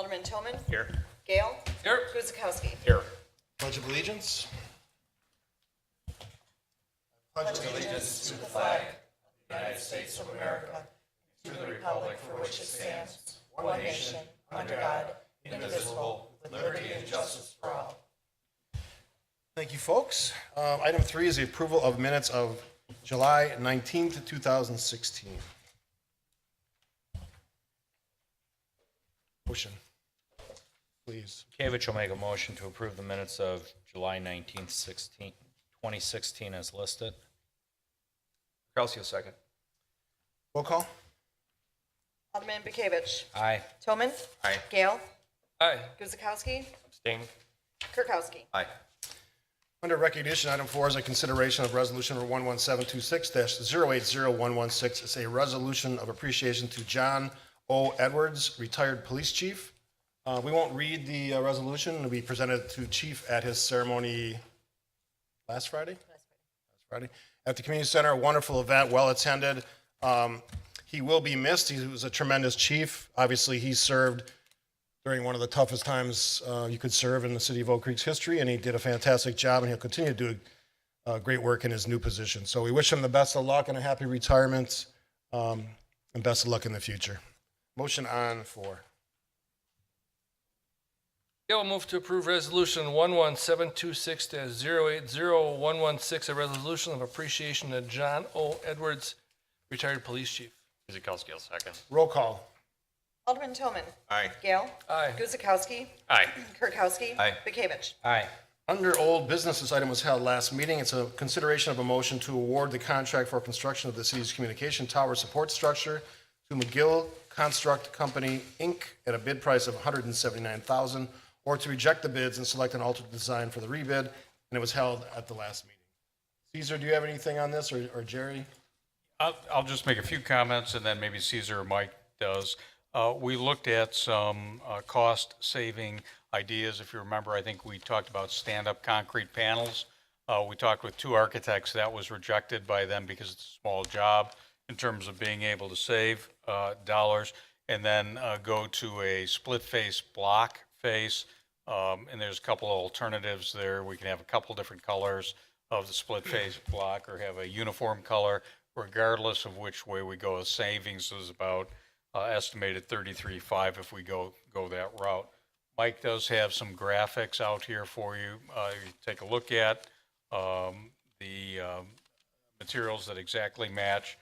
Alderman Tillman. Here. Gale. Here. Guzekowski. Here. Pledge of Allegiance. Pledge allegiance to the flag of the United States of America, to the republic for which it stands, one nation, under God, indivisible, with liberty and justice for all. Thank you, folks. Item 3 is the approval of minutes of July 19th, 2016. Motion, please. Kavich will make a motion to approve the minutes of July 19th, 2016 as listed. Kelsey, a second. Roll call. Alderman Bekavich. Aye. Tillman. Aye. Gale. Aye. Guzekowski. Abstain. Kirkowski. Aye. Under recognition, item 4 is a consideration of resolution number 11726-080116. It's a resolution of appreciation to John O. Edwards, retired police chief. We won't read the resolution. It'll be presented to chief at his ceremony last Friday? Last Friday. At the community center, a wonderful event, well attended. He will be missed. He was a tremendous chief. Obviously, he served during one of the toughest times you could serve in the city of Oak Creek's history, and he did a fantastic job, and he'll continue to do great work in his new position. So we wish him the best of luck and a happy retirement, and best of luck in the future. Motion on 4. Gail will move to approve resolution 11726-080116, a resolution of appreciation to John O. Edwards, retired police chief. Kelsey, a second. Roll call. Alderman Tillman. Aye. Gale. Aye. Guzekowski. Aye. Kirkowski. Aye. Bekavich. Aye. Under old business, this item was held last meeting. It's a consideration of a motion to award the contract for construction of the city's communication tower support structure to McGill Construct Company, Inc. at a bid price of $179,000, or to reject the bids and select an alternate design for the rebid, and it was held at the last meeting. Caesar, do you have anything on this, or Jerry? I'll just make a few comments, and then maybe Caesar or Mike does. We looked at some cost-saving ideas. If you remember, I think we talked about stand-up concrete panels. We talked with 2 architects. That was rejected by them because it's a small job in terms of being able to save dollars, and then go to a split-face block face. And there's a couple of alternatives there. We can have a couple different colors of the split-face block or have a uniform color. Regardless of which way we go, the savings is about estimated $33,500 if we go that route. Mike does have some graphics out here for you. You take a look at the materials that exactly match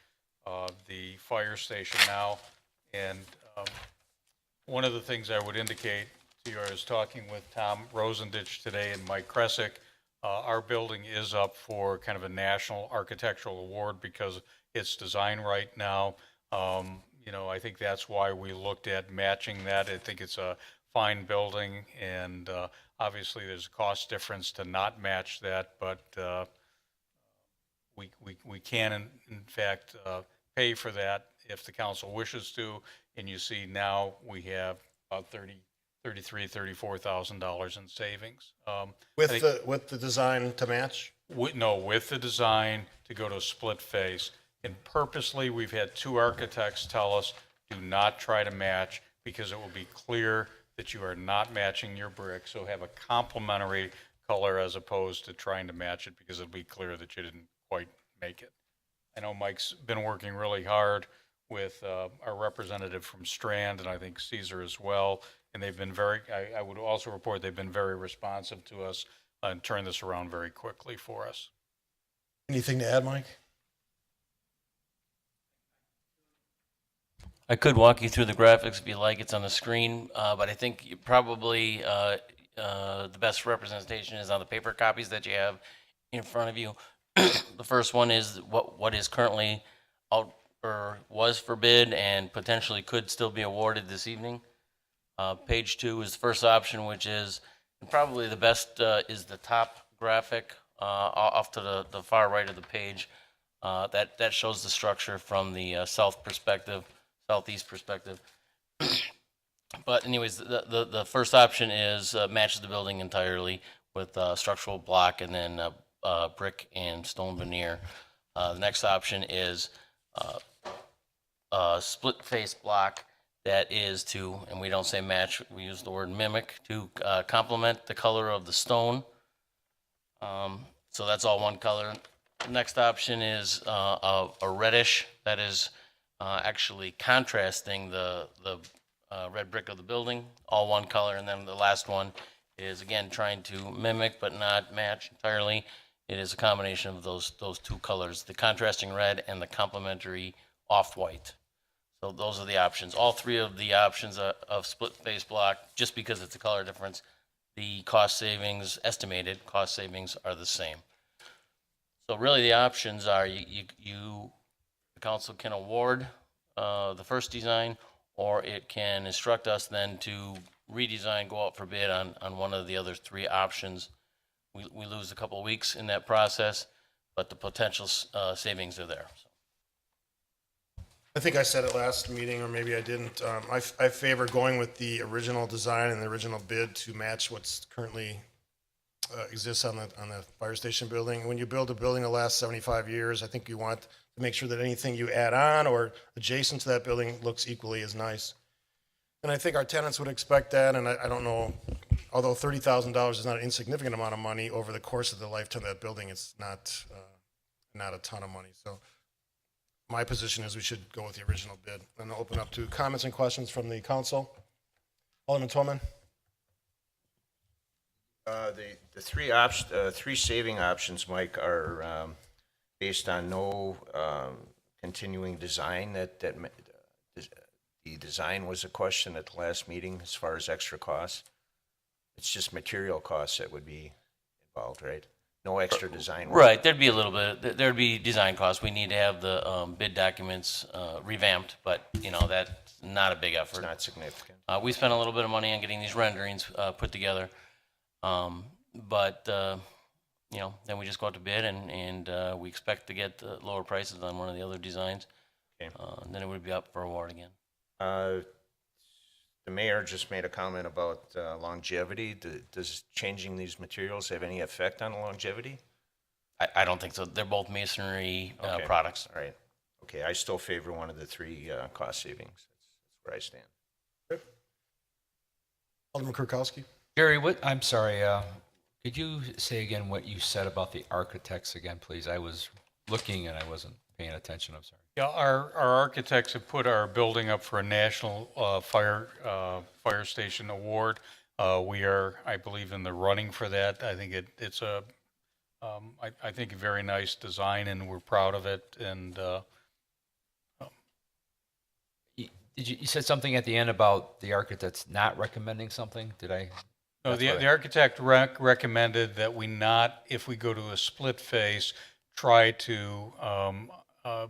the fire station now. And one of the things I would indicate to you, I was talking with Tom Rosendich today and Mike Kresick. Our building is up for kind of a national architectural award because it's designed right now. I think that's why we looked at matching that. I think it's a fine building, and obviously there's a cost difference to not match that, but we can in fact pay for that if the council wishes to. And you see now we have about $34,000 in savings. With the design to match? With the design to go to a split face. And purposely, we've had 2 architects tell us, do not try to match, because it will be clear that you are not matching your brick. So have a complementary color as opposed to trying to match it, because it'll be clear that you didn't quite make it. I know Mike's been working really hard with our representative from Strand, and I think Caesar as well. And they've been I would also report they've been very responsive to us and turned this around very quickly for us. Anything to add, Mike? I could walk you through the graphics if you like. It's on the screen, but I think you probably the best representation is on the paper copies that you have in front of you. The first one is what is currently out or was for bid and potentially could still be awarded this evening. Page 2 is the first option, which is probably the best, is the top graphic off to the far right of the page. That shows the structure from the southeast perspective. But anyways, the first option is matches the building entirely with structural block and then brick and stone veneer. The next option is split face block that is to, and we don't say match, we use the word mimic, to complement the color of the stone. So that's all one color. The next option is a reddish that is actually contrasting the red brick of the building, all one color. And then the last one is, again, trying to mimic but not match entirely. It is a combination of those two colors, the contrasting red and the complementary off-white. So those are the options. All three of the options of split face block, just because it's a color difference, the cost savings, estimated cost savings are the same. So really the options are the council can award the first design, or it can instruct us then to redesign, go out for bid on one of the other three options. We lose a couple of weeks in that process, but the potential savings are there. I think I said it last meeting, or maybe I didn't. I favor going with the original design and the original bid to match what's currently exists on the fire station building. When you build a building that lasts 75 years, I think you want to make sure that anything you add on or adjacent to that building looks equally as nice. And I think our tenants would expect that, and I don't know, although $30,000 is not an insignificant amount of money over the course of the lifetime of that building, it's not a ton of money. So my position is we should go with the original bid. And I'll open up to comments and questions from the council. Alderman Toman. The three saving options, Mike, are based on no continuing design. The design was a question at the last meeting as far as extra costs. It's just material costs that would be involved, right? No extra design work. Right, there'd be a little bit, there'd be design costs. We need to have the bid documents revamped, but, that's not a big effort. It's not significant. We spent a little bit of money on getting these renderings put together. But then we just go out to bid and we expect to get the lower prices on one of the other designs. Okay. Then it would be up for award again. The mayor just made a comment about longevity. Does changing these materials have any effect on the longevity? I don't think so. They're both masonry Okay. products. All right. Okay, I still favor one of the three cost savings. That's where I stand. Alderman Kirkowski. Gary, I'm sorry, could you say again what you said about the architects again, please? I was looking and I wasn't paying attention, I'm sorry. Yeah, our architects have put our building up for a national fire station award. We are, I believe, in the running for that. I think it's I think a very nice design, and we're proud of it. And You said something at the end about the architects not recommending something? Did I? no, That's the what I- the architect recommended that we not, if we go to a split face, try to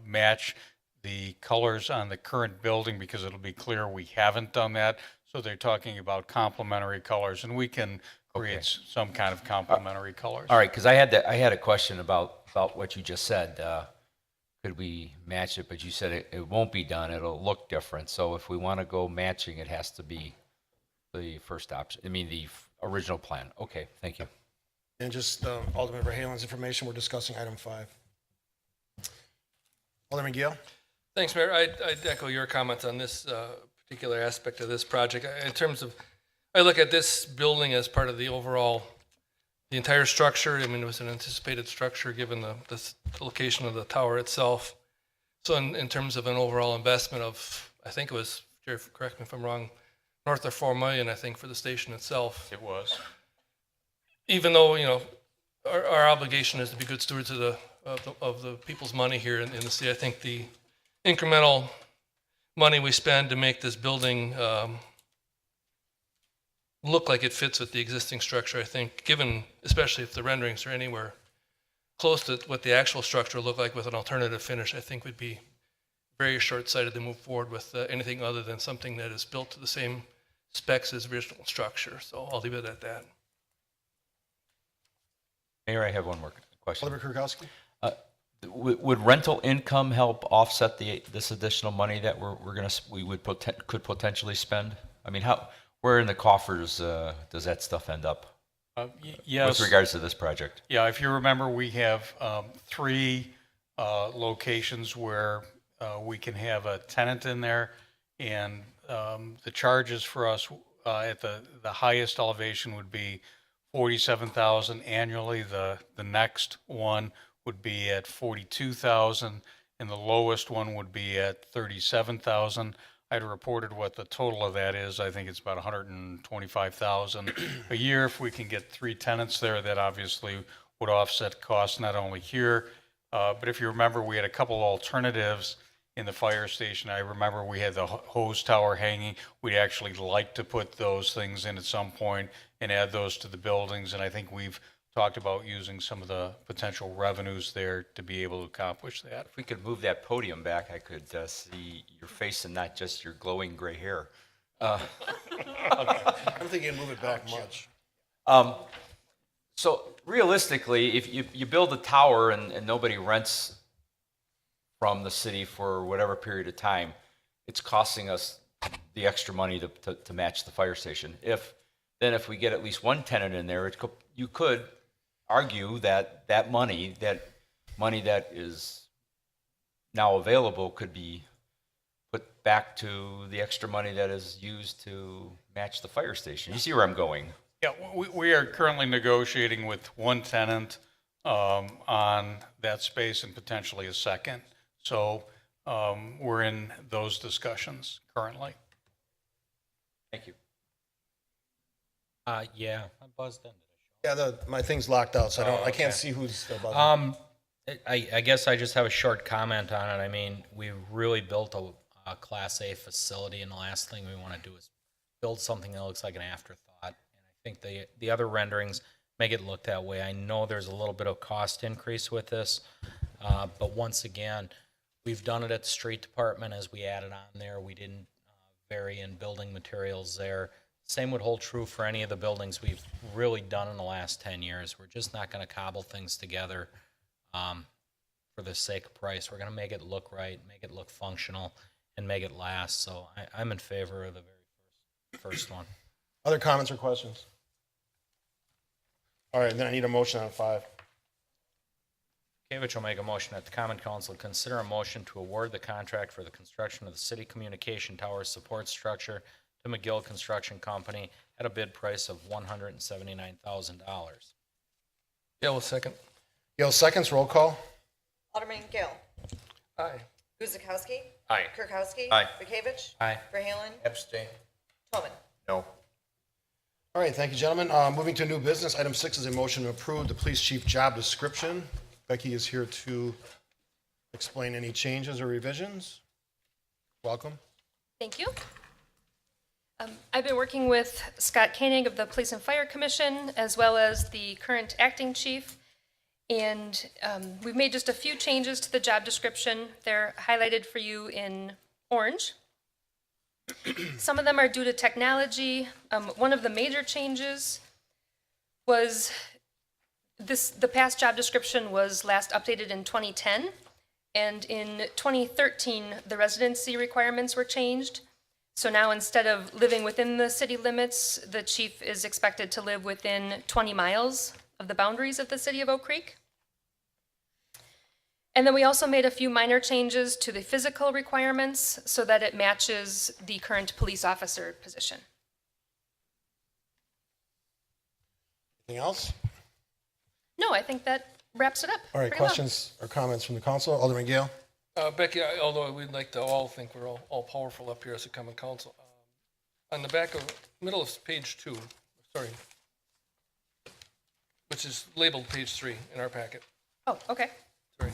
match the colors on the current building, because it'll be clear we haven't done that. So they're talking about complementary colors, and we can create Okay. some kind of complementary colors. All right, because I had a question about what you just said. Could we match it? But you said it won't be done. It'll look different. So if we want to go matching, it has to be the first option. I mean, the original plan. Okay, thank you. And just Alderman Verhaelen's information, we're discussing item 5. Alderman Gale. Thanks, Mayor. I'd echo your comments on this particular aspect of this project. In terms of, I look at this building as part of the overall, the entire structure. I mean, it was an anticipated structure given the location of the tower itself. So in terms of an overall investment of, I think it was, Jerry, correct me if I'm wrong, north of $4 million, I think, for the station itself. It was. Even though, our obligation is to be good stewards of the people's money here in the city, I think the incremental money we spend to make this building look like it fits with the existing structure, I think, given, especially if the renderings are anywhere close to what the actual structure will look like with an alternative finish, I think would be very short-sighted to move forward with anything other than something that is built to the same specs as original structure. So I'll leave it at that. Mayor, I have one more question. Alderman Kirkowski. Would rental income help offset this additional money that we could potentially spend? I mean, where in the coffers does that stuff end up Yes. with regards to this project? Yeah, if you remember, we have 3 locations where we can have a tenant in there, and the charges for us at the highest elevation would be 47,000 annually. The next one would be at 42,000, and the lowest one would be at 37,000. I'd reported what the total of that is. I think it's about 125,000 a year. If we can get 3 tenants there, that obviously would offset costs not only here, but if you remember, we had a couple alternatives in the fire station. I remember we had the hose tower hanging. We'd actually like to put those things in at some point and add those to the buildings. And I think we've talked about using some of the potential revenues there to be able to accomplish that. If we could move that podium back, I could see your face and not just your glowing gray hair. I don't think you can move it back much. So realistically, if you build a tower and nobody rents from the city for whatever period of time, it's costing us the extra money to match the fire station. If we get at least one tenant in there, you could argue that money that is now available could be put back to the extra money that is used to match the fire station. You see where I'm going? Yeah, we are currently negotiating with one tenant on that space and potentially a second. So we're in those discussions currently. Thank you. Yeah, I buzzed in. Yeah, my thing's locked out, so I can't see who's above. I guess I just have a short comment on it. I mean, we really built a Class A facility, and the last thing we want to do is build something that looks like an afterthought. And I think the other renderings make it look that way. I know there's a little bit of cost increase with this, but once again, we've done it at the street department as we added on there. We didn't vary in building materials there. Same would hold true for any of the buildings we've really done in the last 10 years. We're just not going to cobble things together for the sake of price. We're going to make it look right, make it look functional, and make it last. So I'm in favor of the very first one. Other comments or questions? All right, then I need a motion on 5. Kavich will make a motion that the Common Council consider a motion to award the contract for the construction of the city communication tower support structure to McGill Construction Company at a bid price of $179,000. Gale, second. Gale seconds, roll call. Alderman Gale. Aye. Guzekowski. Aye. Kirkowski. Aye. Bekavich. Aye. Verhaelen. Abstain. Tolman. No. All right, thank you, gentlemen. Moving to new business, item 6 is a motion to approve the police chief job description. Becky is here to explain any changes or revisions. Welcome. Thank you. I've been working with Scott Koenig of the Police and Fire Commission, as well as the current acting chief, and we've made just a few changes to the job description. They're highlighted for you in orange. Some of them are due to technology. One of the major changes was the past job description was last updated in 2010, and in 2013, the residency requirements were changed. So now instead of living within the city limits, the chief is expected to live within 20 miles of the boundaries of the city of Oak Creek. And then we also made a few minor changes to the physical requirements so that it matches the current police officer position. Anything else? No, I think that wraps it up. All right, pretty well. questions or comments from the council? Alderman Gale? Becky, although we'd like to all think we're all powerful up here as a common council, on the middle of page 2, sorry, which is labeled page 3 in our packet. Oh, okay. Sorry.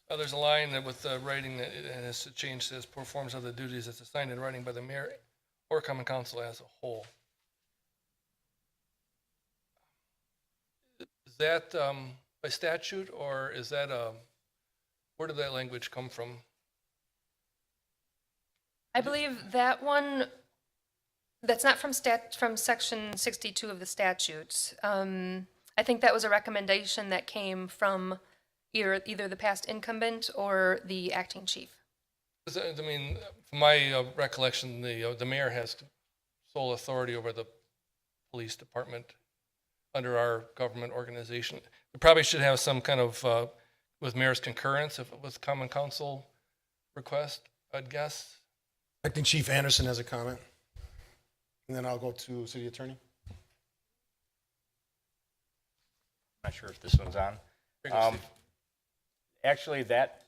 There's a line that with writing that it has to change, says performs other duties as assigned in writing by the mayor or common council as a whole. Is that by statute, or is that where did that language come from? I believe that one, that's not from section 62 of the statutes. I think that was a recommendation that came from either the past incumbent or the acting chief. I mean, from my recollection, the mayor has sole authority over the police department under our government organization. We probably should have some kind of, with mayor's concurrence, with common council request, I'd guess. Acting Chief Anderson has a comment. And then I'll go to City Attorney. Not sure if this one's on. Actually, that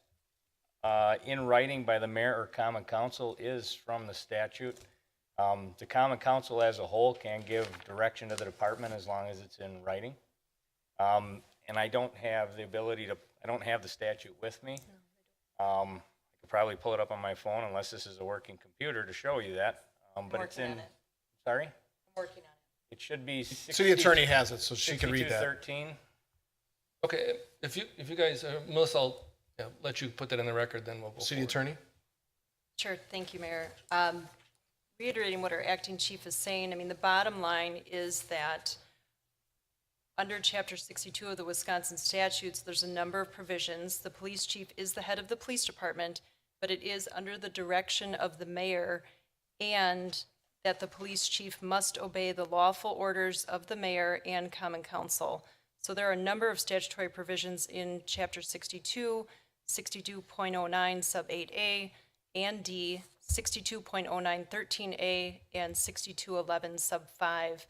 in writing by the mayor or common council is from the statute. The common council as a whole can give direction to the department as long as it's in writing. And I don't have the ability to, I don't have the statute with me. I could probably pull it up on my phone unless this is a working computer to show you that. But it's in, sorry? I'm working on it. It should be City Attorney has it, so she can read that. 6213. Okay, if you guys, Melissa, I'll let you put that in the record, then we'll go City forward. Attorney? Sure, thank you, Mayor. Reiterating what our acting chief is saying, I mean, the bottom line is that under Chapter 62 of the Wisconsin statutes, there's a number of provisions. The police chief is the head of the police department, but it is under the direction of the mayor, and that the police chief must obey the lawful orders of the mayor and common council. So there are a number of statutory provisions in Chapter 62, 62.09 sub 8A and D, 62.09 13A, and 6211 sub 5.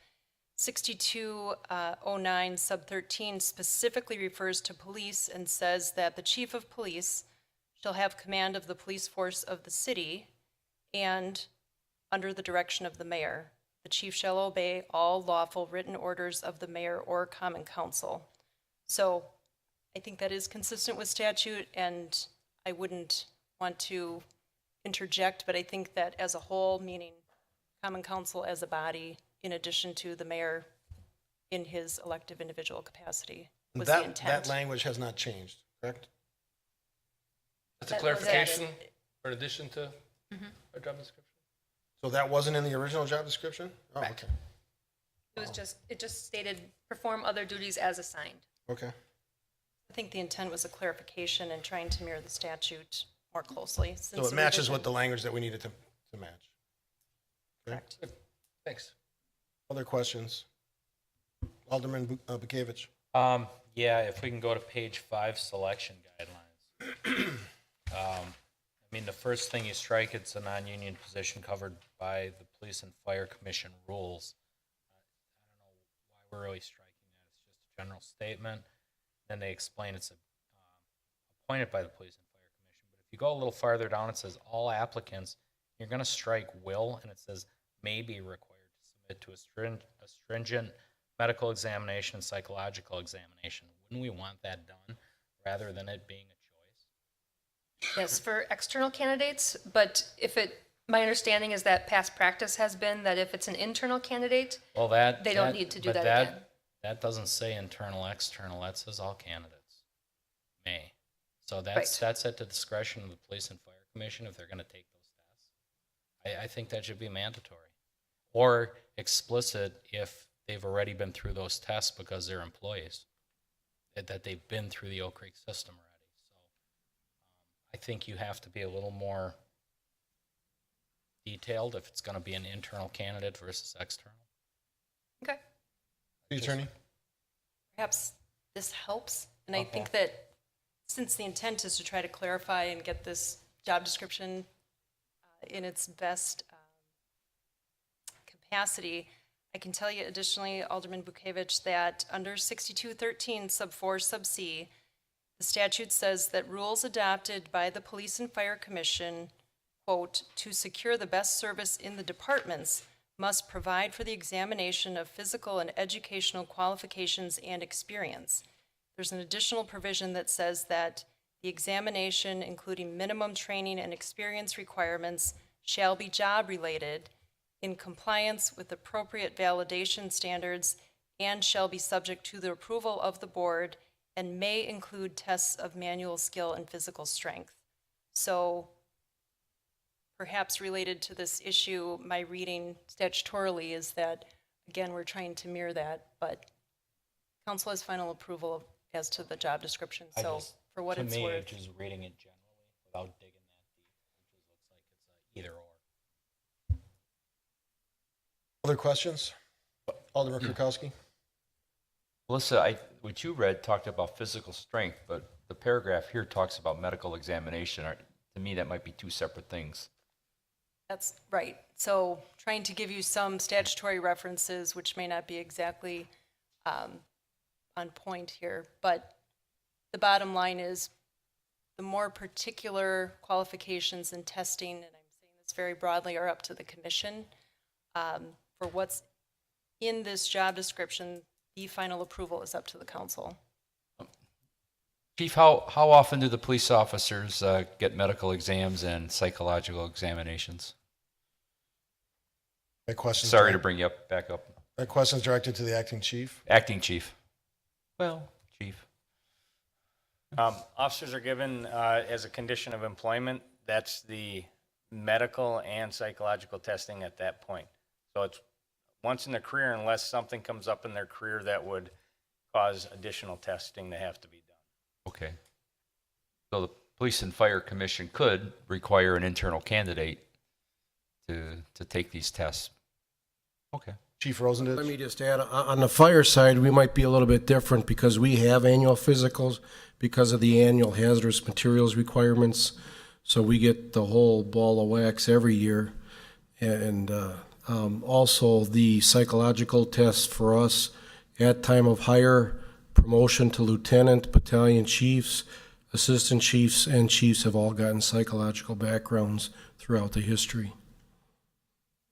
6209 sub 13 specifically refers to police and says that the chief of police shall have command of the police force of the city and under the direction of the mayor. The chief shall obey all lawful written orders of the mayor or common council. So I think that is consistent with statute, and I wouldn't want to interject, but I think that as a whole, meaning common council as a body, in addition to the mayor in his elective individual capacity, was the intent. That language has not changed, correct? That's a That- clarification or in addition to our job description? So that wasn't in the original job description? Oh, Correct. okay. It just stated, perform other duties as assigned. Okay. I think the intent was a clarification and trying to mirror the statute more closely. So it matches with the language that we needed to match. Correct. Thanks. Other questions? Alderman Bukavich. Yeah, if we can go to page 5, selection guidelines. I mean, the first thing you strike, it's a non-union position covered by the Police and Fire Commission rules. I don't know why we're really striking that. It's just a general statement. Then they explain it's appointed by the Police and Fire Commission. But if you go a little farther down, it says all applicants, you're going to strike will, and it says may be required to submit to a stringent medical examination and psychological examination. Wouldn't we want that done rather than it being a choice? Yes, for external candidates, but my understanding is that past practice has been that if it's an internal candidate, Well, that They don't need to do but that again. That doesn't say internal, external. That says all candidates may. So Right. that's at the discretion of the Police and Fire Commission if they're going to take those tests. I think that should be mandatory or explicit if they've already been through those tests because they're employees, that they've been through the Oak Creek system already. So I think you have to be a little more detailed if it's going to be an internal candidate versus external. okay. City Attorney? Perhaps this helps, and I think that since the intent is to try to clarify and get this job description in its best capacity, I can tell you additionally, Alderman Bukavich, that under 6213 sub 4 sub C, the statute says that rules adopted by the Police and Fire Commission, quote, to secure the best service in the departments must provide for the examination of physical and educational qualifications and experience. There's an additional provision that says that the examination, including minimum training and experience requirements, shall be job-related in compliance with appropriate validation standards and shall be subject to the approval of the board and may include tests of manual skill and physical strength. So perhaps related to this issue, my reading statutorily is that, again, we're trying to mirror that, but council has final approval as to the job description. So for what it's worth. To me, just reading it generally without digging that deep, it just looks like it's either or. Other questions? Alderman Kirkowski? Melissa, what you read talked about physical strength, but the paragraph here talks about medical examination. To me, that might be two separate things. That's right. So trying to give you some statutory references, which may not be exactly on point here, but the bottom line is the more particular qualifications and testing, and I'm saying this very broadly, are up to the commission. For what's in this job description, the final approval is up to the council. Chief, how often do the police officers get medical exams and psychological examinations? My question. Sorry to bring you back up. My question is directed to the acting chief. Acting chief. Well, chief. Officers are given, as a condition of employment, that's the medical and psychological testing at that point. So it's once in their career, unless something comes up in their career that would cause additional testing to have to be done. Okay. So the Police and Fire Commission could require an internal candidate to take these tests. Okay. Chief Rosendich. Let me just add, on the fire side, we might be a little bit different because we have annual physicals because of the annual hazardous materials requirements. So we get the whole ball of wax every year. And also the psychological tests for us at time of hire, promotion to lieutenant, battalion chiefs, assistant chiefs, and chiefs have all gotten psychological backgrounds throughout the history.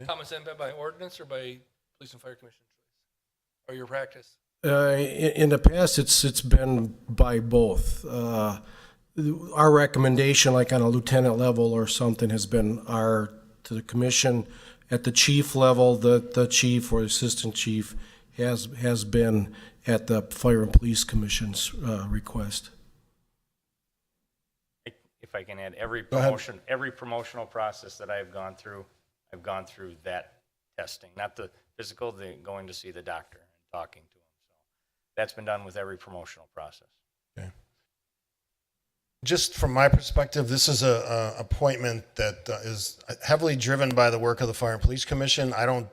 Comments then by ordinance or by Police and Fire Commission choice? Or your practice? In the past, it's been by both. Our recommendation, like on a lieutenant level or something, has been to the commission. At the chief level, the chief or assistant chief has been at the Fire and Police Commission's request. If I can add, every ahead. promotional process that I've gone through that testing, not the physical, going to see the doctor and talking to him. So that's been done with every promotional process. Okay. Just from my perspective, this is a appointment that is heavily driven by the work of the Fire and Police Commission. I don't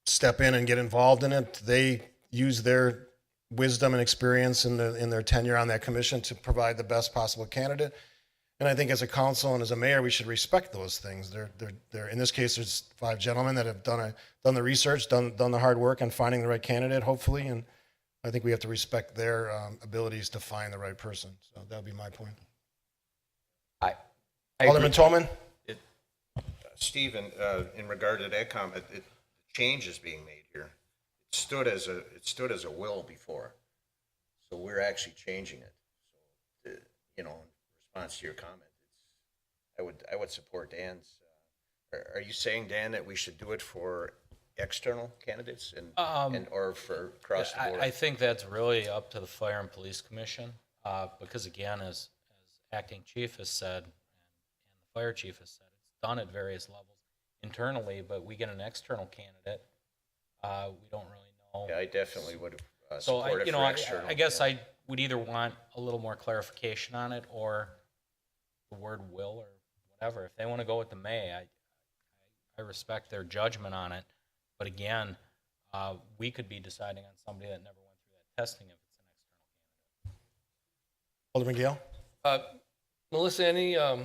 step in and get involved in it. They use their wisdom and experience in their tenure on that commission to provide the best possible candidate. And I think as a council and as a mayor, we should respect those things. They're in this case, there's 5 gentlemen that have done the research, done the hard work on finding the right candidate, hopefully. And I think we have to respect their abilities to find the right person. So that would be my point. Alderman Tolman? Stephen, in regard to that comment, change is being made here. It stood as a will before, so we're actually changing it. So, in response to your comment, I would support Dan's. Are you saying, Dan, that we should do it for external candidates and or for across the board? I think that's really up to the Fire and Police Commission, because again, as acting chief has said, and the fire chief has said, it's done at various levels internally, but we get an external candidate. We don't really know. Yeah, I definitely would have So supported for external. I guess yeah. I would either want a little more clarification on it or the word will or whatever. If they want to go with the may, I respect their judgment on it. But again, we could be deciding on somebody that never went through that testing if it's an external candidate. Alderman Gale? Melissa,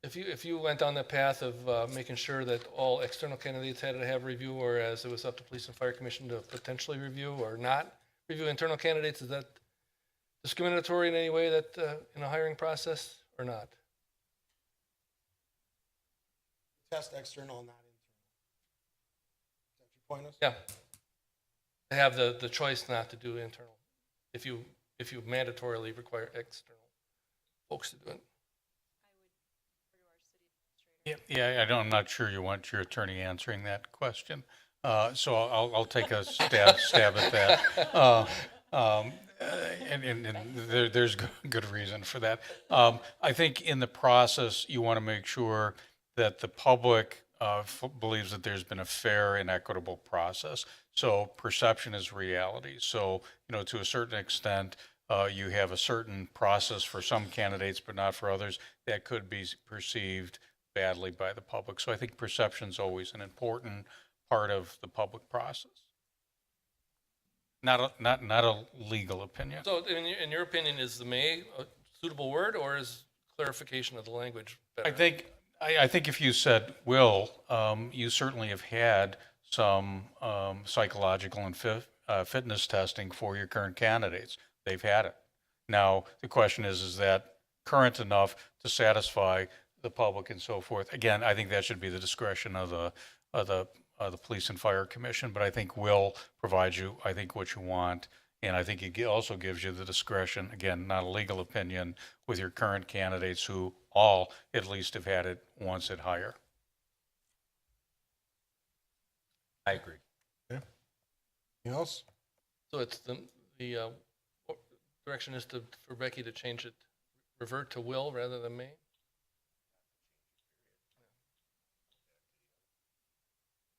if you went down the path of making sure that all external candidates had to have review, whereas it was up to Police and Fire Commission to potentially review or not review internal candidates, is that discriminatory in any way that in a hiring process or not? Test external, not internal. Is that your point? Yeah. They have the choice not to do internal if you mandatorily require external folks to do it. Yeah, I'm not sure you want your attorney answering that question. So I'll take a stab at that. And there's good reason for that. I think in the process, you want to make sure that the public believes that there's been a fair and equitable process. So perception is reality. So, to a certain extent, you have a certain process for some candidates, but not for others, that could be perceived badly by the public. So I think perception is always an important part of the public process. Not a legal opinion. So in your opinion, is the may a suitable word or is clarification of the language better? I think if you said will, you certainly have had some psychological and fitness testing for your current candidates. They've had it. Now, the question is that current enough to satisfy the public and so forth? Again, I think that should be the discretion of the Police and Fire Commission, but I think will provide you, I think, what you want. And I think it also gives you the discretion, again, not a legal opinion, with your current candidates who all at least have had it once at higher. I agree. Anything else? So it's the direction is for Becky to change it, revert to will rather than may?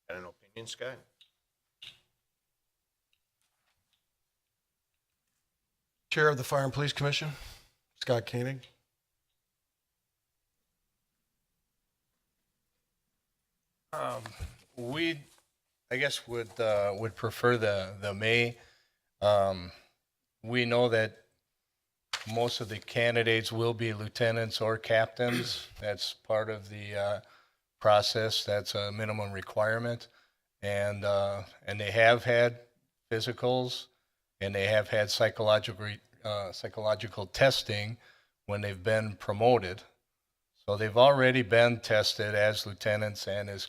Got an opinion, Scott? Chair of the Fire and Police Commission, Scott Koenig. We, I guess, would prefer the May. We know that most of the candidates will be lieutenants or captains. That's part of the process. That's a minimum requirement. And they have had physicals, and they have had psychological testing when they've been promoted. So they've already been tested as lieutenants and as,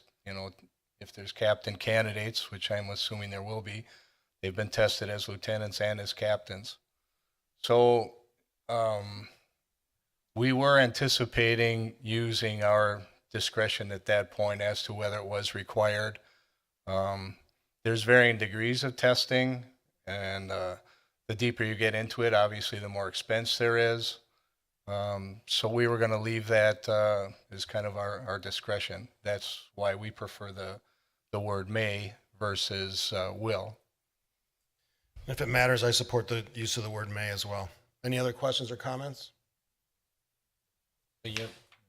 if there's captain candidates, which I'm assuming there will be, they've been tested as lieutenants and as captains. So we were anticipating using our discretion at that point as to whether it was required. There's varying degrees of testing, and the deeper you get into it, obviously, the more expense there is. So we were going to leave that as kind of our discretion. That's why we prefer the word may versus will. If it matters, I support the use of the word may as well. Any other questions or comments?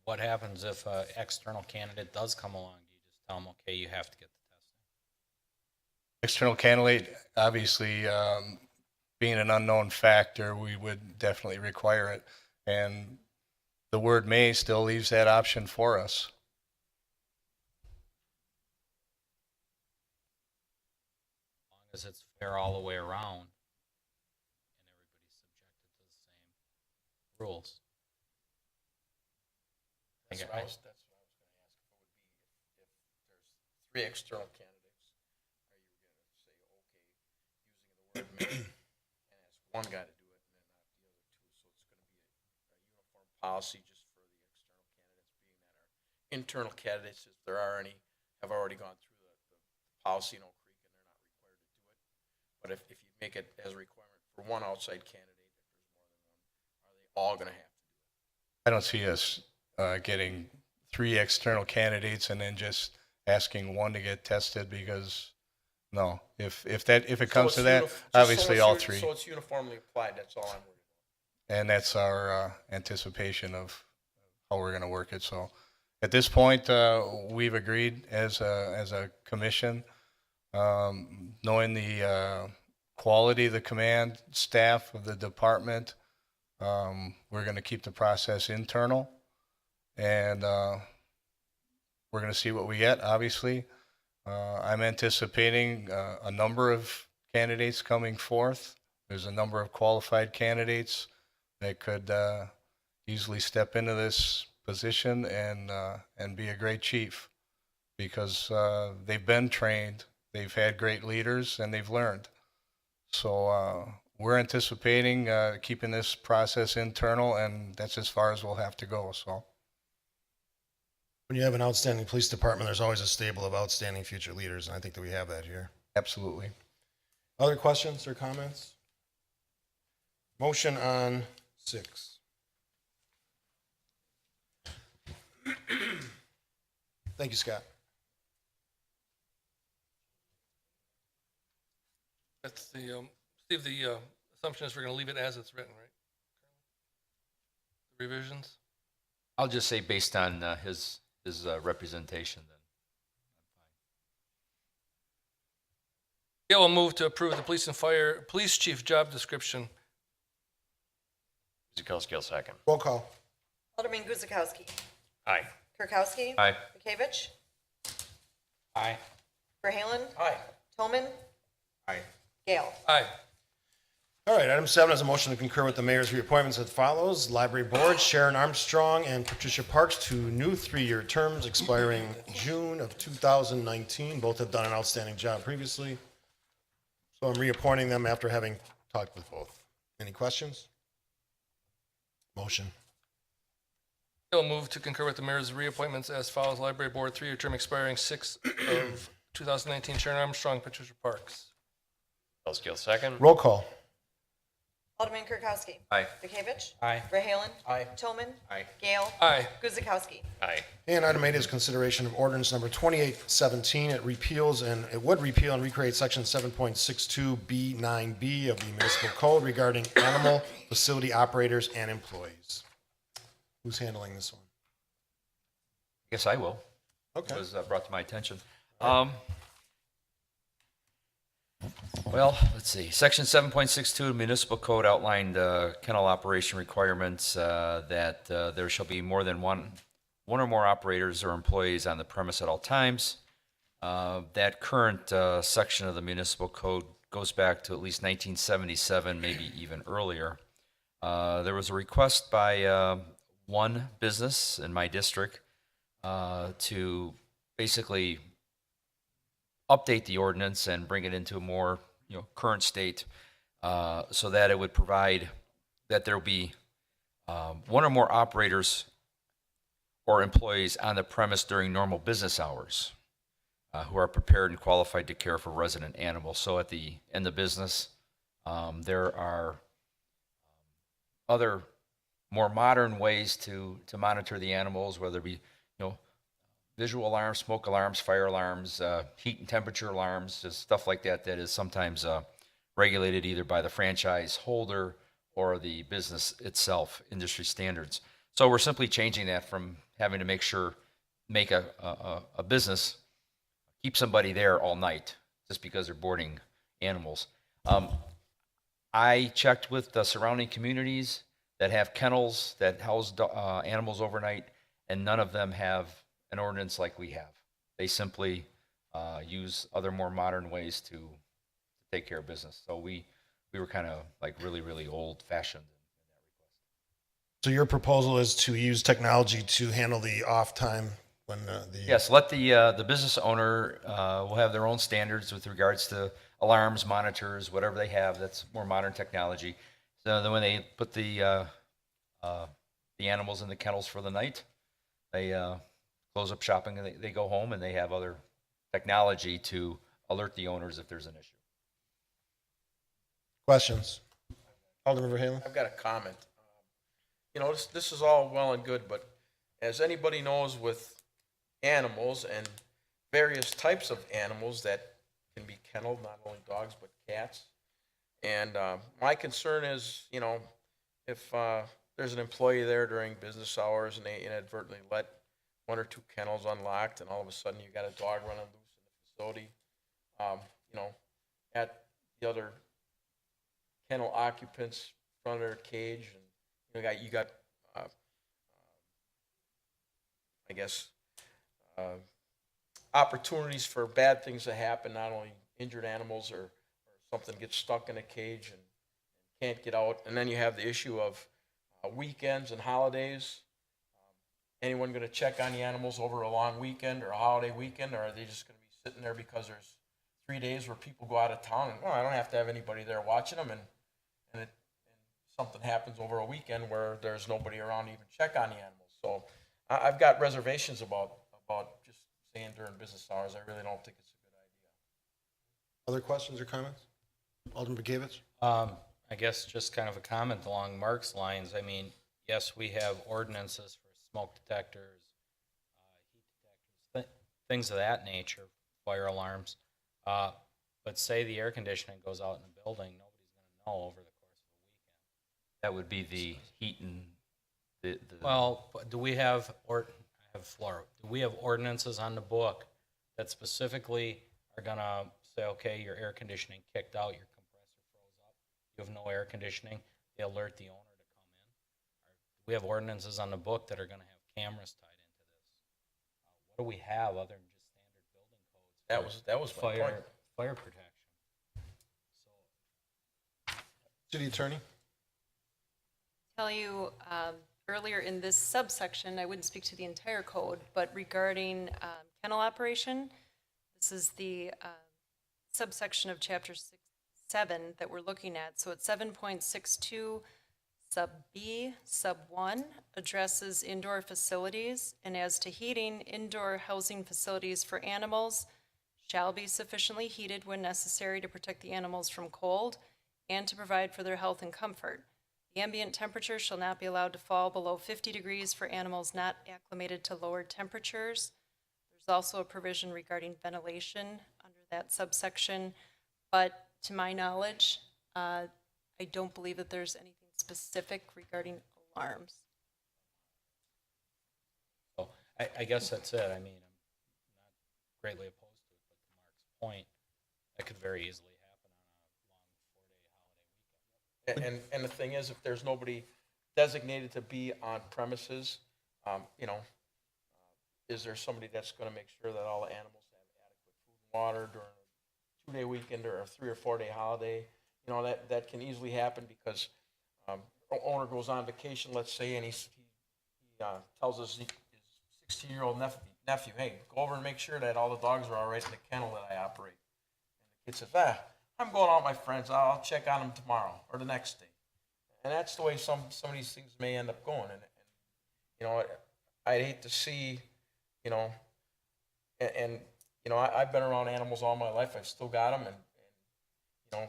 What happens if an external candidate does come along? Do you just tell them, okay, you have to get the testing? External candidate, obviously, being an unknown factor, we would definitely require it. And the word may still leaves that option for us. As long as it's fair all the way around and everybody's subjected to the same rules. That's what I was going to ask. If there's 3 external candidates, are you going to say, okay, using the word may, and ask one guy to do it and then not the other 2? So it's going to be a uniform policy just for the external candidates, being that our internal candidates, if there are any, have already gone through the policy in Oak Creek and they're not required to do it. But if you make it as a requirement for one outside candidate, if there's more than one, are they all going to have to do it? I don't see us getting 3 external candidates and then just asking one to get tested, because no, if it comes to that, obviously all 3. So it's uniformly applied, that's all I'm worried about. And that's our anticipation of how we're going to work it. So at this point, we've agreed as a commission, knowing the quality of the command staff of the department, we're going to keep the process internal, and we're going to see what we get, obviously. I'm anticipating a number of candidates coming forth. There's a number of qualified candidates that could easily step into this position and be a great chief, because they've been trained, they've had great leaders, and they've learned. So we're anticipating keeping this process internal, and that's as far as we'll have to go. So When you have an outstanding police department, there's always a stable of outstanding future leaders, and I think that we have that here. absolutely. Other questions or comments? Motion on 6. Thank you, Scott. That's the, Steve, the assumption is we're going to leave it as it's written, right? The revisions? I'll just say based on his representation, then. Yeah, we'll move to approve the police chief job description. Guzekowski will second. Roll call. Alderman Guzekowski. Aye. Kirkowski. Aye. Bekavich. Aye. Verhaelen. Aye. Tolman. Aye. Gale. Aye. All right, item 7 is a motion to concur with the mayor's reappointments as follows. Library Board, Sharon Armstrong and Patricia Parks to new 3-year terms expiring June of 2019. Both have done an outstanding job previously. So I'm reappointing them after having talked with both. Any questions? Motion. I'll move to concur with the mayor's reappointments as follows. Library Board, 3-year term expiring 6 of 2019. Sharon Armstrong, Patricia Parks. Kirkowski will second. Roll call. Alderman Kirkowski. Aye. Bekavich. Aye. Verhaelen. Aye. Tolman. Aye. Gale. Aye. Guzekowski. Aye. And item 8 is consideration of ordinance number 2817. It would repeal and recreate section 7.62B9B of the municipal code regarding animal facility operators and employees. Who's handling this one? I guess I will. Okay. It was brought to my attention. Well, let's see. Section 7.62 of Municipal Code outlined kennel operation requirements that there shall be more than one or more operators or employees on the premise at all times. That current section of the Municipal Code goes back to at least 1977, maybe even earlier. There was a request by one business in my district to basically update the ordinance and bring it into a more current state so that it would provide that there will be one or more operators or employees on the premise during normal business hours who are prepared and qualified to care for resident animals. So at the end of business, there are other more modern ways to monitor the animals, whether it be visual alarms, smoke alarms, fire alarms, heat and temperature alarms, just stuff like that that is sometimes regulated either by the franchise holder or the business itself, industry standards. So we're simply changing that from having to make a business keep somebody there all night just because they're boarding animals. I checked with the surrounding communities that have kennels that house animals overnight, and none of them have an ordinance like we have. They simply use other more modern ways to take care of business. So we were kind of like really, really old fashioned. So your proposal is to use technology to handle the off time when Yes, let the business owner will have their own standards with regards to alarms, monitors, whatever they have that's more modern technology. So then when they put the animals in the kennels for the night, they close up shopping and they go home and they have other technology to alert the owners if there's an issue. questions. Alderman Verhaelen. I've got a comment. This is all well and good, but as anybody knows with animals and various types of animals that can be kenneled, not only dogs but cats, and my concern is, if there's an employee there during business hours and they inadvertently let 1 or 2 kennels unlocked, and all of a sudden you got a dog running loose in the facility, at the other kennel occupants front of their cage, and you got I guess opportunities for bad things to happen, not only injured animals or something gets stuck in a cage and can't get out, and then you have the issue of weekends and holidays. Anyone going to check on the animals over a long weekend or a holiday weekend, or are they just going to be sitting there because there's 3 days where people go out of town and I don't have to have anybody there watching them, and something happens over a weekend where there's nobody around to even check on the animals. So I've got reservations about just staying during business hours. I really don't think it's a good idea. Other questions or comments? Alderman Bekavich. I guess just kind of a comment along Mark's lines. I mean, yes, we have ordinances for smoke detectors, heat detectors, things of that nature, fire alarms. But say the air conditioning goes out in the building, nobody's going to know over the course of a weekend. That would be the heat and the Well, but do we have do we have ordinances on the book that specifically are going to say, okay, your air conditioning kicked out, your compressor froze up, you have no air conditioning, they alert the owner to come in? Or do we have ordinances on the book that are going to have cameras tied into this? what do we have other than just standard building codes? That was my point. Fire protection. City Attorney? Tell you, earlier in this subsection, I wouldn't speak to the entire code, but regarding kennel operation, this is the subsection of chapter 7 that we're looking at. So it's 7.62 sub B, sub 1, addresses indoor facilities, and as to heating, indoor housing facilities for animals shall be sufficiently heated when necessary to protect the animals from cold and to provide for their health and comfort. The ambient temperature shall not be allowed to fall below 50 degrees for animals not acclimated to lower temperatures. There's also a provision regarding ventilation under that subsection, but to my knowledge, I don't believe that there's anything specific regarding alarms. So I guess that's it. I mean, I'm not greatly opposed to it, but to Mark's point, that could very easily happen on a long 4-day holiday weekend. And the thing is, if there's nobody designated to be on premises, is there somebody that's going to make sure that all the animals have adequate food and water during a 2-day weekend or a 3 or 4 day holiday? That can easily happen because owner goes on vacation, let's say, and he tells his 16-year-old nephew, hey, go over and make sure that all the dogs are all right in the kennel that I operate. And the kid says, I'm going out with my friends. I'll check on them tomorrow or the next day. And that's the way some of these things may end up going. And I'd hate to see, I've been around animals all my life. I've still got them. And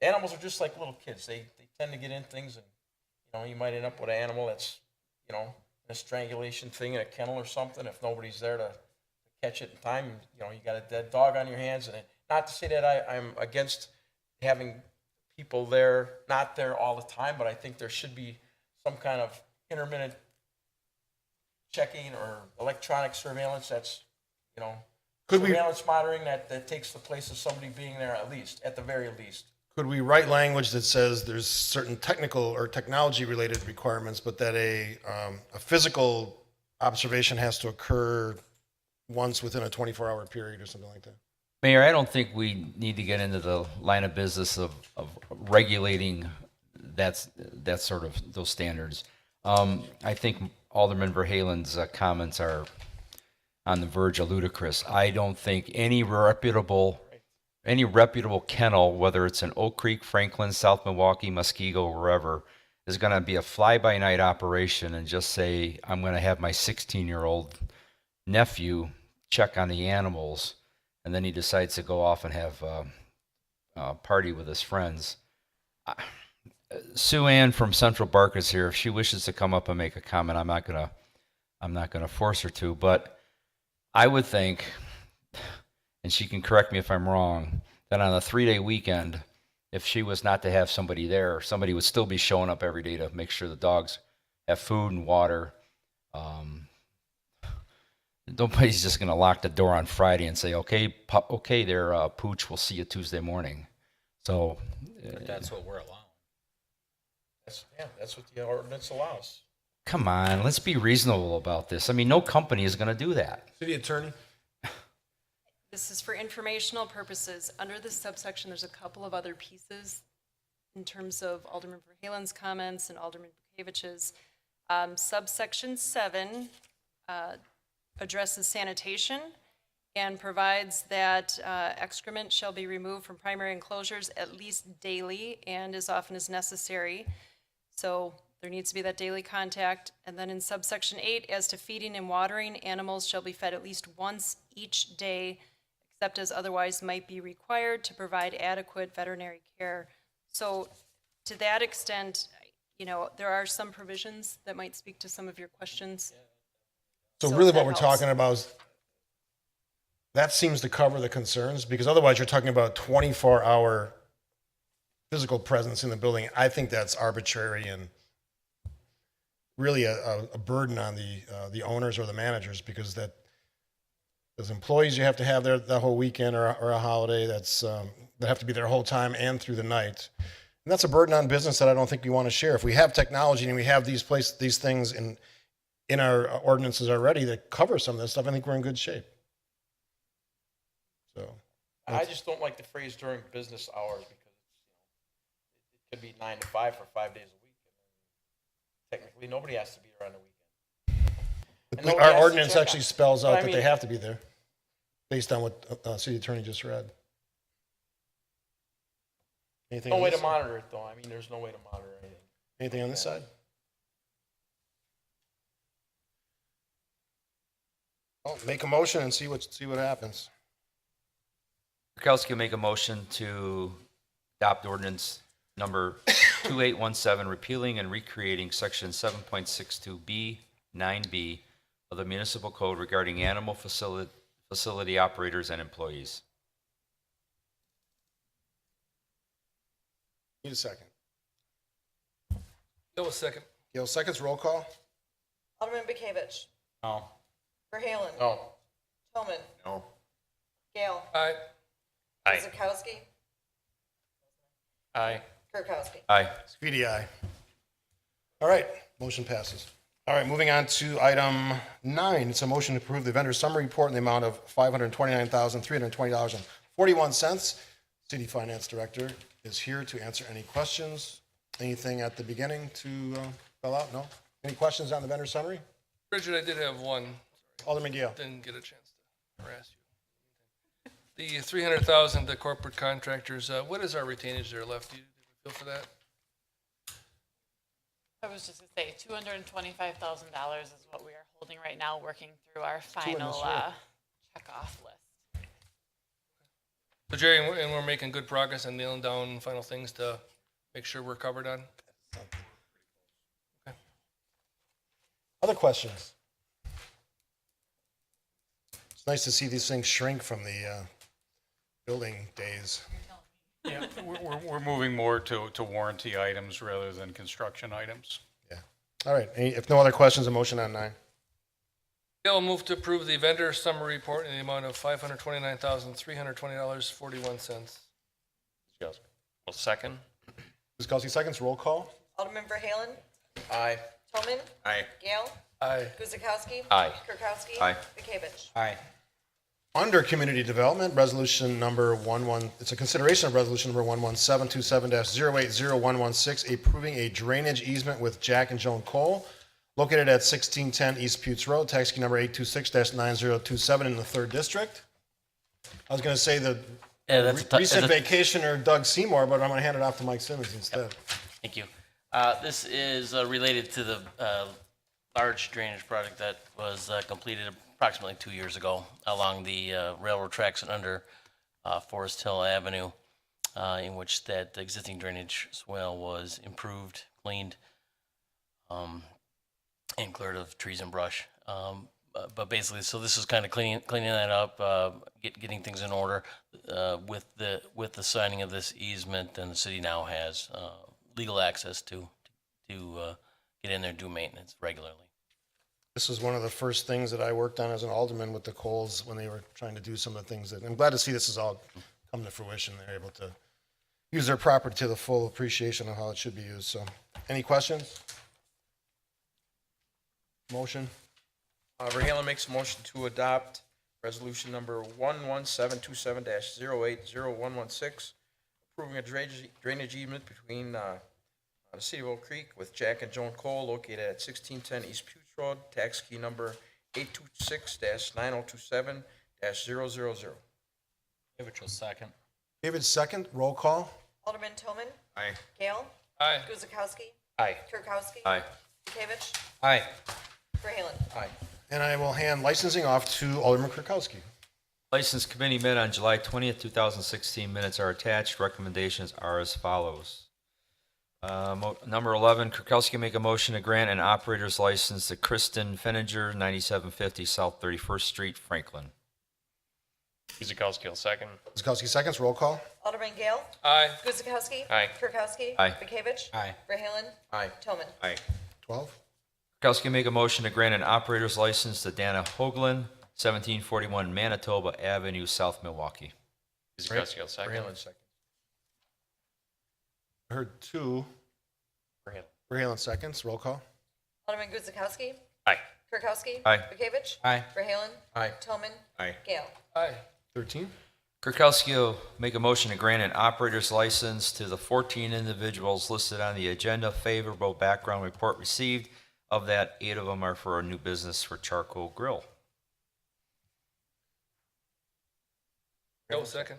animals are just like little kids. They tend to get in things, and, you might end up with an animal that's, in a strangulation thing in a kennel or something. If nobody's there to catch it in time, you got a dead dog on your hands. And not to say that I'm against having people there, not there all the time, but I think there should be some kind of intermittent checking or electronic surveillance that's, surveillance monitoring that takes the place of somebody being there at the very least. Could we write language that says there's certain technical or technology-related requirements, but that a physical observation has to occur once within a 24-hour period or something like that? Mayor, I don't think we need to get into the line of business of regulating those standards. I think Alderman Verhaelen's comments are on the verge of ludicrous. I don't think any reputable kennel, whether it's in Oak Creek, Franklin, South Milwaukee, Muskego, wherever, is going to be a fly-by-night operation and just say, I'm going to have my 16-year-old nephew check on the animals, and then he decides to go off and have a party with his friends. Sue Ann from Central Bark is here. If she wishes to come up and make a comment, I'm not gonna force her to, but I would think, and she can correct me if I'm wrong, that on a 3-day weekend, if she was not to have somebody there, somebody would still be showing up every day to make sure the dogs have food and water. Nobody's just going to lock the door on Friday and say, okay, there, Pooch, we'll see you Tuesday morning. So But that's what we're allowing. That's what the ordinance allows. come on, let's be reasonable about this. I mean, no company is going to do that. City Attorney? This is for informational purposes. Under this subsection, there's a couple of other pieces in terms of Alderman Verhaelen's comments and Alderman Bukavich's. Subsection 7 addresses sanitation and provides that excrement shall be removed from primary enclosures at least daily and as often as necessary. So there needs to be that daily contact. And then in subsection 8, as to feeding and watering, animals shall be fed at least once each day, except as otherwise might be required to provide adequate veterinary care. So to that extent, there are some provisions that might speak to some of your questions. So So really if that what we're helps. talking about is, that seems to cover the concerns, because otherwise you're talking about 24-hour physical presence in the building. I think that's arbitrary and really a burden on the owners or the managers, because that, as employees, you have to have there the whole weekend or a holiday that have to be there the whole time and through the night. And that's a burden on business that I don't think we want to share. If we have technology and we have these things in our ordinances already that cover some of this stuff, I think we're in good shape. So, I just don't like the phrase during business hours because it could be 9 to 5 for 5 days a week. And technically, nobody has to be there on the weekend. And nobody has our to ordinance check actually on- spells But out I that they mean- have to be there, based on what city attorney just read. Anything No on way this to side? monitor it, though. I mean, there's no way to monitor anything. Anything on this side? Well, make a motion and see what happens. Kirkowski will make a motion to adopt ordinance number 2817, repealing and recreating section 7.62B, 9B of the municipal code regarding animal facility operators and employees. Need a second. Gail, a second. Gail seconds, roll call. Alderman Bekavich. No. Verhaelen. No. Tillman. No. Gale. Aye. Aye. Guzekowski. Aye. Kirkowski. Aye. Speedy, aye. All right, motion passes. All right, moving on to item 9. It's a motion to approve the vendor summary report in the amount of $529,320.41. City Finance Director is here to answer any questions. Anything at the beginning to fill out? No? Any questions on the vendor summary? Bridget, I did have one. Alderman Gale. Didn't get a chance to harass you. The 300,000 to corporate contractors, what is our retainage there left? Do you feel for that? I was just gonna say, $225,000 is what we are holding right now, working through our final checkoff list. So Jerry, and we're making good progress on nailing down final things to make sure we're covered on? Other questions? It's nice to see these things shrink from the building days. Yeah, we're moving more to warranty items rather than construction items. Yeah. All right, if no other questions, a motion on 9. Gail, move to approve the vendor summary report in the amount of $529,320.41. Well, second. Guzekowski seconds, roll call. Alderman Verhaelen. Aye. Tillman. Aye. Gale. Aye. Guzekowski. Aye. Kirkowski. Aye. Bekavich. Aye. Under Community Development, Resolution Number it's a consideration of Resolution Number 11727-0801116, approving a drainage easement with Jack and Joan Cole, located at 1610 East Putes Road, tax key number 826-9027 in the 3rd District. I was going to say the recent vacationer Doug Seymour, but I'm going to hand it off to Mike Simmons instead. Thank you. This is related to the large drainage project that was completed approximately 2 years ago along the railroad tracks and under Forest Hill Avenue, in which that existing drainage swale was improved, cleaned, and cleared of trees and brush. But basically, so this is kind of cleaning that up, getting things in order. With the signing of this easement, then the city now has legal access to get in there and do maintenance regularly. This was one of the first things that I worked on as an alderman with the Coles when they were trying to do some of the things that, I'm glad to see this has all come to fruition. They're able to use their property to the full appreciation of how it should be used. So, any questions? Motion? Verhaelen makes a motion to adopt resolution number 11727-0801116, approving a drainage easement between the City of Oak Creek with Jack and Joan Cole located at 1610 East Putes Road, tax key number 826-9027-000. David will second. David second, roll call. Alderman Tillman. Aye. Gale. Aye. Guzekowski. Aye. Kirkowski. Aye. Bekavich. Aye. Verhaelen. Aye. And I will hand licensing off to Alderman Kirkowski. License Committee met on July 20th, 2016. Minutes are attached. Recommendations are as follows. Number 11, Kirkowski make a motion to grant an operator's license to Kristen Fenninger, 9750 South 31st Street, Franklin. Guzekowski will second. Guzekowski seconds, roll call. Alderman Gale. Aye. Guzekowski. Aye. Kirkowski. Aye. Bekavich. Aye. Verhaelen. Aye. Tillman. Aye. 12. Kirkowski make a motion to grant an operator's license to Dana Hoagland, 1741 Manitoba Avenue, South Milwaukee. Guzekowski will second. Verhaelen second. I heard 2. Verhaelen. Verhaelen seconds, roll call. Alderman Guzekowski. Aye. Kirkowski. Aye. Bekavich. Aye. Verhaelen. Aye. Tillman. Aye. Gale. Aye. 13. Kirkowski will make a motion to grant an operator's license to the 14 individuals listed on the agenda. Favorable background report received. Of that, 8 of them are for a new business for Charcoal Grill. Go second.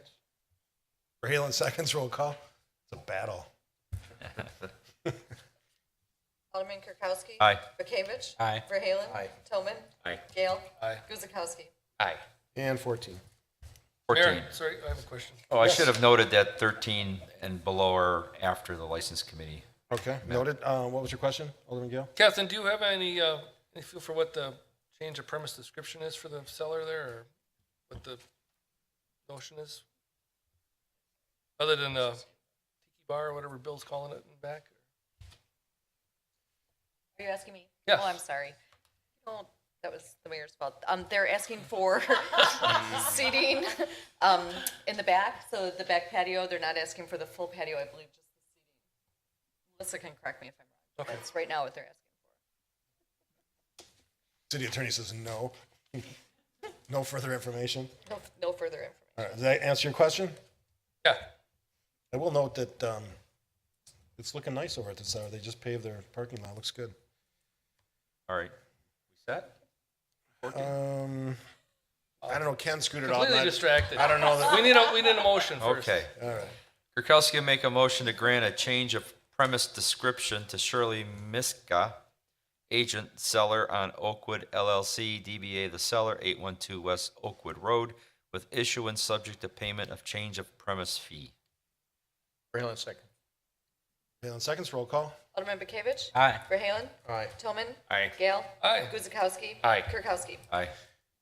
Verhaelen seconds, roll call. It's a battle. Alderman Kirkowski. Aye. Bekavich. Aye. Verhaelen. Aye. Tillman. Aye. Gale. Aye. Guzekowski. Aye. And 14. 14. Mayor, sorry, I have a question. Oh, I Yes. should have noted that 13 and below are after the license committee. Okay, noted. What was your question, Alderman Gale? Captain, do you have any feel for what the change of premise description is for the seller there, or what the notion is? Other than the tiki bar or whatever Bill's calling it in the back? Are you asking me? Yes. Oh, I'm sorry. Oh, that was the mayor's fault. They're asking for seating in the back, so the back patio. They're not asking for the full patio, I believe, just the seating. Melissa can correct me if I'm wrong. Okay. That's right now what they're asking City attorney says no. No further information. for. No further information. All right, does that answer your question? Yeah. I will note that it's looking nice over at the side. They just paved their parking lot. Looks good. All right. We set? I don't know. Ken screwed it all. Completely distracted. I don't know that. We need a motion first. Okay. All right. Kirkowski will make a motion to grant a change of premise description to Shirley Miska, agent seller on Oakwood LLC, DBA The Seller, 812 West Oakwood Road, with issuance subject to payment of change of premise fee. Verhaelen second. Verhaelen seconds, roll call. Alderman Bekavich. Aye. Verhaelen. Aye. Tillman. Aye. Gale. Aye. Guzekowski. Aye. Kirkowski. Aye.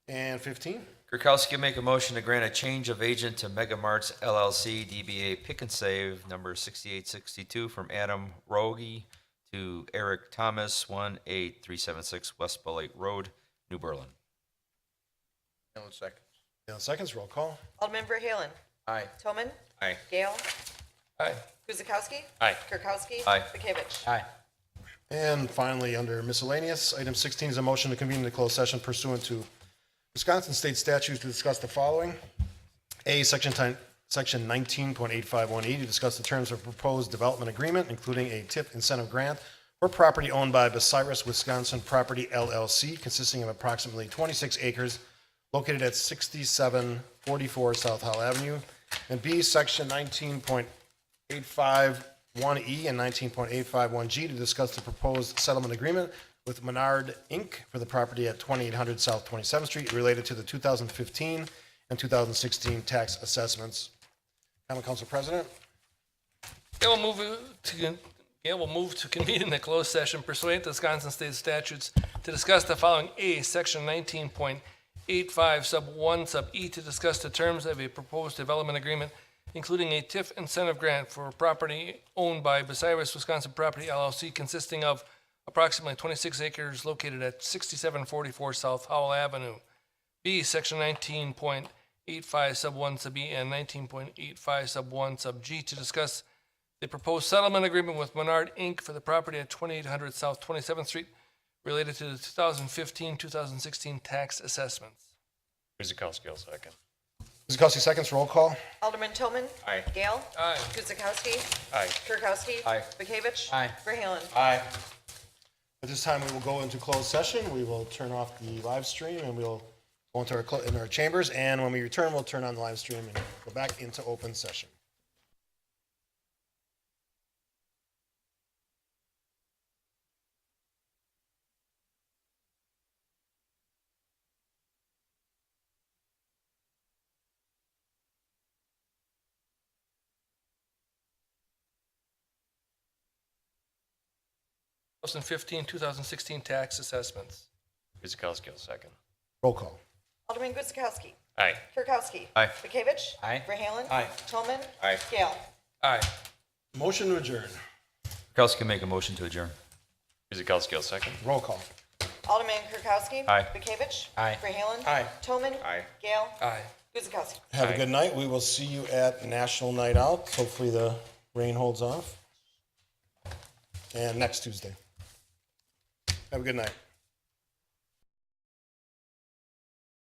And 15. Kirkowski will make a motion to grant a change of agent to Mega Marts LLC, DBA Pick and Save, number 6862, from Adam Rogie to Eric Thomas, 18376 West Bell Lake Road, New Berlin. Verhaelen second. Verhaelen seconds, roll call. Alderman Verhaelen. Aye. Tillman. Aye. Gale. Aye. Guzekowski. Aye. Kirkowski. Aye. Bekavich. Aye. And finally, under miscellaneous, item 16 is a motion to convene the closed session pursuant to Wisconsin State statutes to discuss the following. A, section 19.851E, to discuss the terms of proposed development agreement, including a TIF incentive grant for property owned by Bucyrus Wisconsin Property LLC, consisting of approximately 26 acres located at 6744 South Howell Avenue. And B, section 19.851E and 19.851G, to discuss the proposed settlement agreement with Menard, Inc. for the property at 2800 South 27th Street related to the 2015 and 2016 tax assessments. Common Council President. Gail will move to convene in the closed session pursuant to Wisconsin State statutes to discuss the following. A, section 19.85 sub 1 sub E, to discuss the terms of a proposed development agreement, including a TIF incentive grant for property owned by Bucyrus Wisconsin Property LLC, consisting of approximately 26 acres located at 6744 South Howell Avenue. B, section 19.85 sub 1 sub E and 19.85 sub 1 sub G, to discuss the proposed settlement agreement with Menard, Inc. for the property at 2800 South 27th Street related to the 2015-2016 tax assessments. Guzekowski will second. Guzekowski seconds, roll call. Alderman Tillman. Aye. Gale. Aye. Guzekowski. Aye. Kirkowski. Aye. Bekavich. Aye. Verhaelen. Aye. At this time, we will go into closed session. We will turn off the live stream and we'll go into in our chambers. And when we return, we'll turn on the live stream and go back into open session. Thousand 2016 tax assessments. Guzekowski will second. Roll call. Alderman Guzekowski. Aye. Kirkowski. Aye. Bekavich. Aye. Verhaelen. Aye. Tillman. Aye. Gale. Aye. Motion to adjourn. Kirkowski will make a motion to adjourn. Guzekowski will second. Roll call. Alderman Kirkowski. Aye. Bekavich. Aye. Verhaelen. Aye. Tillman. Aye. Gale. Aye. Guzekowski. Have Aye. a good night. We will see you at National Night Out. Hopefully the rain holds off. And next Tuesday. Have a good night.